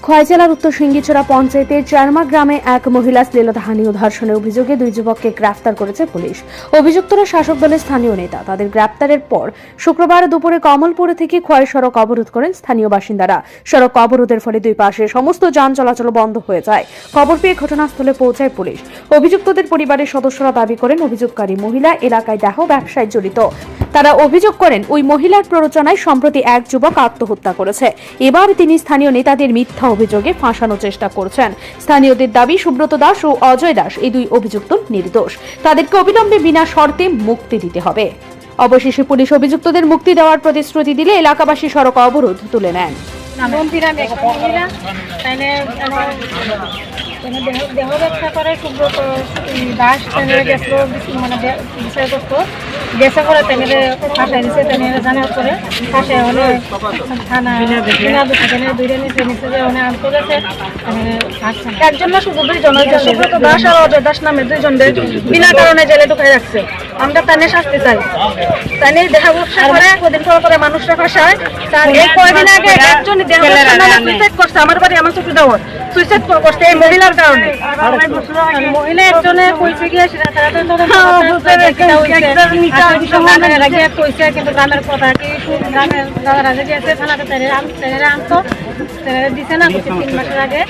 খোয়াই জেলার উত্তর সিঙ্গিচড়া পঞ্চায়েতের চারমা গ্রামে এক মহিলা শ্লীলতাহানি ও ধর্ষণের অভিযোগে দুই যুবককে গ্রেফতার করেছে পুলিশ। অভিযুক্তরা শাসক দলের স্থানীয় নেতা। তাদের গ্রেফতারের পর শুক্রবার দুপুরে কমলপুরে থেকে খোয়াই সড়ক অবরোধ করেন স্থানীয় বাসিন্দারা। সড়ক অবরোধের ফলে দুই পাশে সমস্ত যান চলাচল বন্ধ হয়ে যায়। খবর পেয়ে ঘটনাস্থলে পৌঁছায় পুলিশ। অভিযুক্তদের পরিবারের সদস্যরা দাবি করেন অভিযোগকারী মহিলা এলাকায় দেহ ব্যবসায় জড়িত। তারা অভিযোগ করেন ওই মহিলার প্ররোচনায় সম্প্রতি এক যুবক আত্মহত্যা করেছে। এবার তিনি স্থানীয় নেতাদের মিথ্যা অভিযোগে ফাঁসানোর চেষ্টা করছেন। স্থানীয়দের দাবি সুব্রত দাস ও অজয় দাস এই দুই অভিযুক্ত নির্দোষ। তাদেরকে অবিলম্বে বিনা শর্তে মুক্তি দিতে হবে। অবশেষে পুলিশ অভিযুক্তদের মুক্তি দেওয়ার প্রতিশ্রুতি দিলে এলাকাবাসী সড়ক অবরোধ তুলে নেন। দেহ ব্যবসা করে সুব্রত দাস গেছিল মানে বিষয় করতো গেছে করে তেনে ফাঁসাই দিচ্ছে তেনে জানার পরে ফাঁসে হলে থানা দুইটা নিচে নিচে যে অনেক আনতে গেছে একজন না শুধু দুইজন সুব্রত দাস আর অজয় দাস নামে দুইজনদের বিনা কারণে জেলে ঢুকাই রাখছে। আমরা তানে শাস্তি চাই। তানে দেহ ব্যবসা করে কদিন করে মানুষরা ফাঁসায়। তার এই কয়দিন আগে একজন দেহ ব্যবসা সুইসাইড করছে আমার বাড়ি আমার চোখে দেওয়ার সুইসাইড করছে এই মহিলার কারণে। মহিলা একজনে কইছে গিয়ে সেটা কইছে কিন্তু গ্রামের কথা কি গ্রামের দাদার আগে গিয়েছে থানাতে তেরে আনতো দিছে না 3 মাসের আগে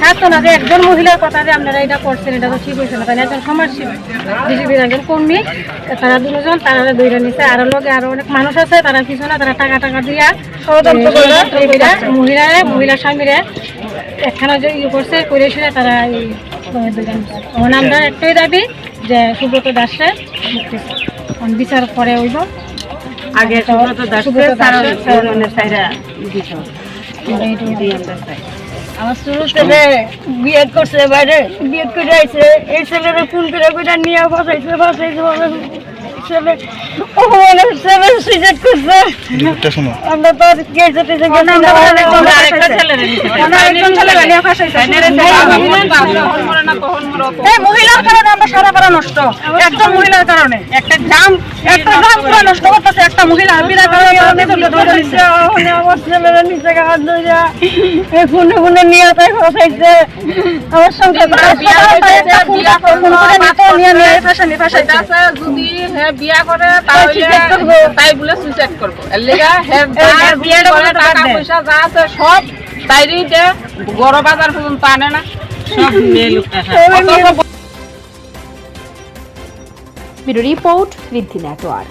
থাকতো না যে একজন মহিলার কথা যে আপনারা এটা করছেন এটা তো ঠিক হয়েছে না। তাই একজন সমাজসেবী বিজেপির একজন কর্মী তারা দুজন তারা দুইটা নিচে আরো লোকে আরো অনেক মানুষ আছে তারা পিছনে তারা টাকা দিয়া ষড়যন্ত্র করে মহিলা স্বামীরা একখানা যে ইয়ে করছে করে শুনে তারা এই আমরা একটাই দাবি যে সুব্রত দাসের মুক্তি বিচার করে হইব। আগে আমার শুরু ছেলে বিয়ে করছে বাইরে বিয়ে করে আইছে এই ছেলেরা ফোন করে নিয়ে ফাঁসাইছে ছেলে ছেলে সুইসাইড করছে। আমরা তো মহিলার কারণে আমরা সারা পাড়া নষ্ট একজন মহিলার কারণে একটা গ্রাম পুরো নষ্ট করতেছে একটা মহিলা বিনা কারণে আমার ছেলেরা নিচে হাত ধরে ফোনে ফোনে নিয়ে ফাঁসাইছে আমার সঙ্গে যদি বিয়া করে তাই বলে সুইসাইড করবো টাকা পয়সা যা আছে সব তাইরই বড় বাজার পর্যন্ত আনে না সব ব্যুরো রিপোর্ট ঋদ্ধি নেটওয়ার্ক।